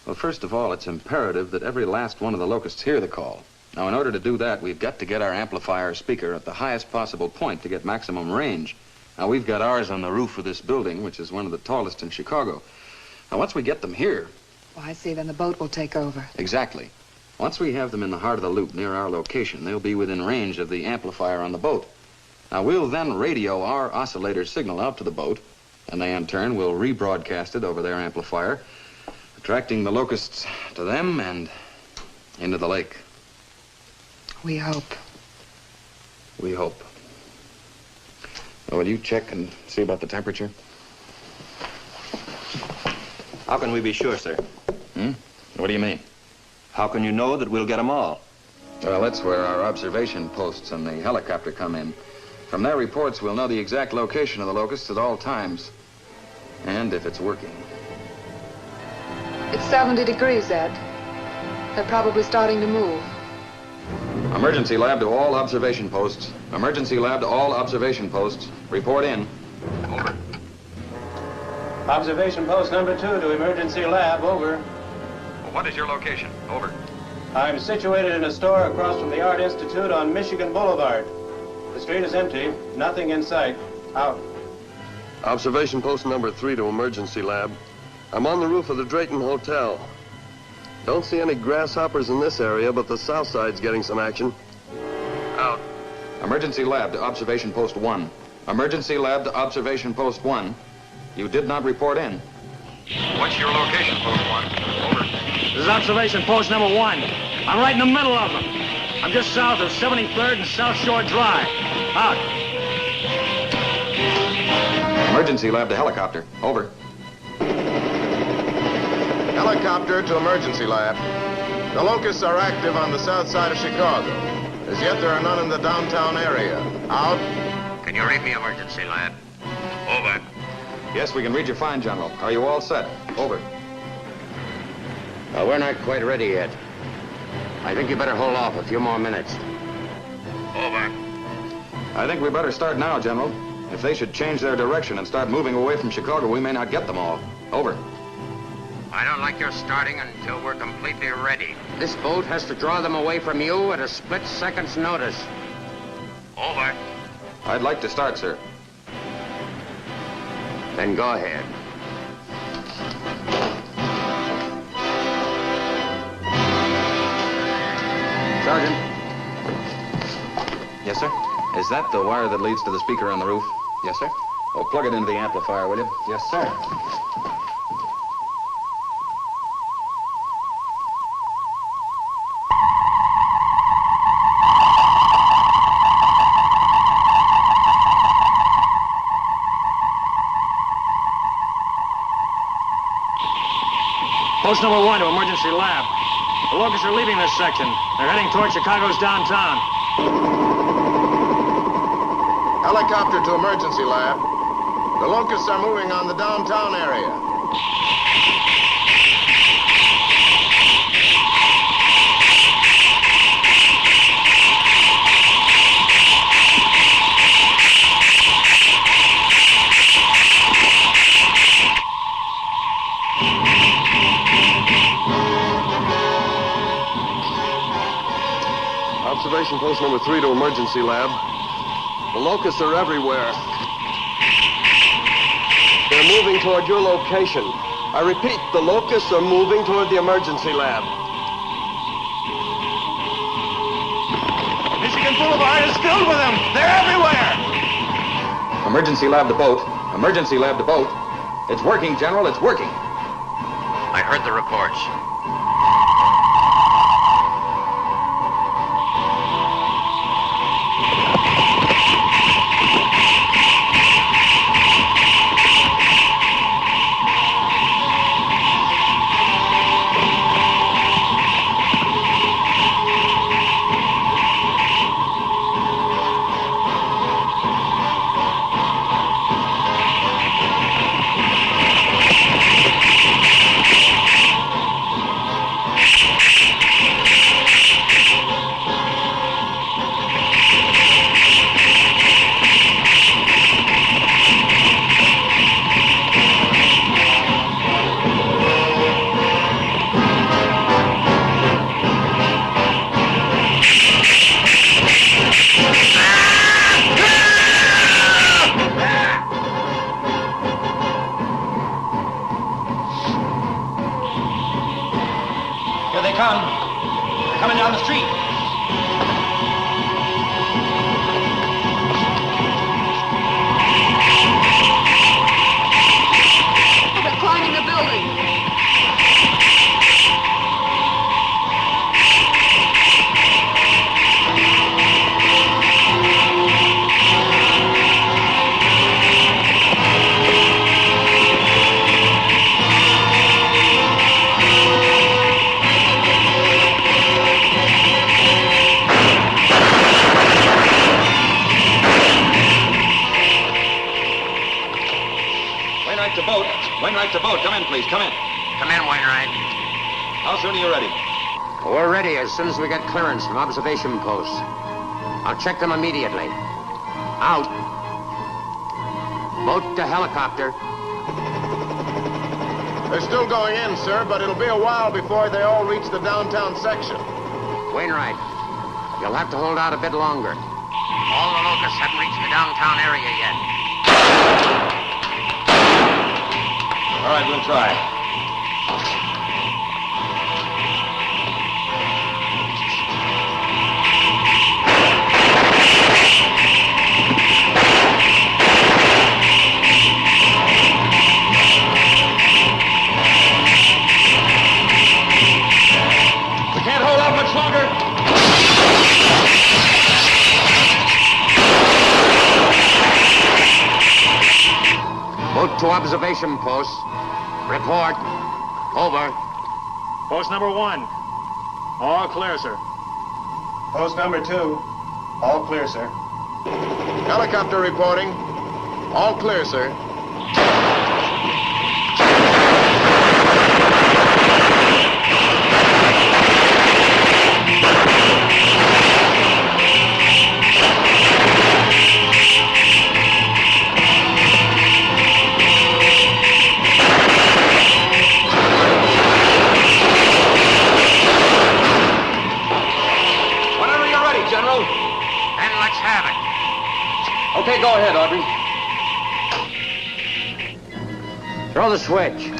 Well, first of all, it's imperative that every last one of the locusts hear the call. Now, in order to do that, we've got to get our amplifier speaker at the highest possible point to get maximum range. Now, we've got ours on the roof of this building, which is one of the tallest in Chicago. Now, once we get them here... Well, I see, then the boat will take over. Exactly. Once we have them in the heart of the loop near our location, they'll be within range of the amplifier on the boat. Now, we'll then radio our oscillator signal out to the boat, and they, in turn, will rebroadcast it over their amplifier, attracting the locusts to them and into the lake. We hope. We hope. Now, will you check and see about the temperature? How can we be sure, sir? What do you mean? How can you know that we'll get them all? Well, that's where our observation posts and the helicopter come in. From their reports, we'll know the exact location of the locusts at all times. And if it's working. It's 70 degrees, Ed. They're probably starting to move. Emergency lab to all observation posts. Emergency lab to all observation posts. Report in. Over. Observation post number 2 to emergency lab. Over. What is your location? Over. I'm situated in a store across from the Art Institute on Michigan Boulevard. The street is empty. Nothing in sight. Out. Observation post number 3 to emergency lab. I'm on the roof of the Drayton Hotel. Don't see any grasshoppers in this area, but the south side's getting some action. Out. Emergency lab to observation post 1. Emergency lab to observation post 1. You did not report in. What's your location, post 1? Over. This is observation post number 1. I'm right in the middle of them. I'm just south of 73rd and South Shore Drive. Out. Emergency lab to helicopter. Over. Helicopter to emergency lab. The locusts are active on the south side of Chicago. As yet, there are none in the downtown area. Out. Can you read me, emergency lab? Over. Yes, we can read you fine, General. Are you all set? Over. We're not quite ready yet. I think you better hold off a few more minutes. Over. I think we better start now, General. If they should change their direction and start moving away from Chicago, we may not get them all. Over. I don't like your starting until we're completely ready. This boat has to draw them away from you at a split second's notice. Over. I'd like to start, sir. Then go ahead. Sergeant. Yes, sir? Is that the wire that leads to the speaker on the roof? Yes, sir. Oh, plug it into the amplifier, will you? Yes, sir. Post number 1 to emergency lab. The locusts are leaving this section. They're heading toward Chicago's downtown. Helicopter to emergency lab. The locusts are moving on the downtown area. Observation post number 3 to emergency lab. The locusts are everywhere. They're moving toward your location. I repeat, the locusts are moving toward the emergency lab. Michigan Boulevard is filled with them. They're everywhere. Emergency lab to boat. Emergency lab to boat. It's working, General. It's working. I heard the reports. Here they come. They're coming down the street. They're climbing the building. Wainwright to boat. Wainwright to boat. Come in, please. Come in. Come in, Wainwright. How soon are you ready? We're ready as soon as we get clearance from observation posts. I'll check them immediately. Out. Boat to helicopter. They're still going in, sir, but it'll be a while before they all reach the downtown section. Wainwright, you'll have to hold out a bit longer. All the locusts haven't reached the downtown area yet. All right, we'll try. We can't hold out much longer. Boat to observation post. Report. Over. Post number 1. All clear, sir. Post number 2. All clear, sir. Helicopter reporting. All clear, sir. Whenever you're ready, General. Then let's have it. Okay, go ahead, Audrey. Throw the switch.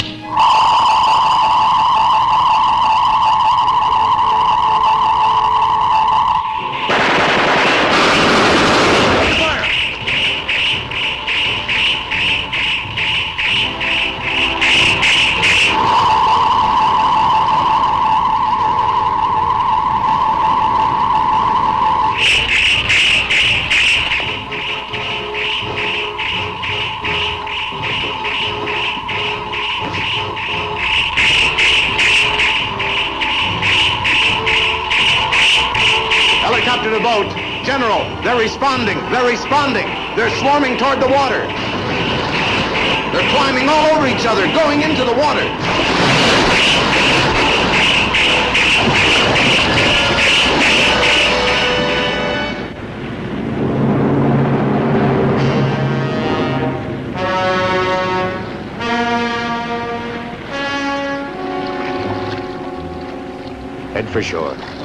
Helicopter to boat. General, they're responding. They're responding. They're swarming toward the water. They're climbing all over each other, going into the water. Head for shore.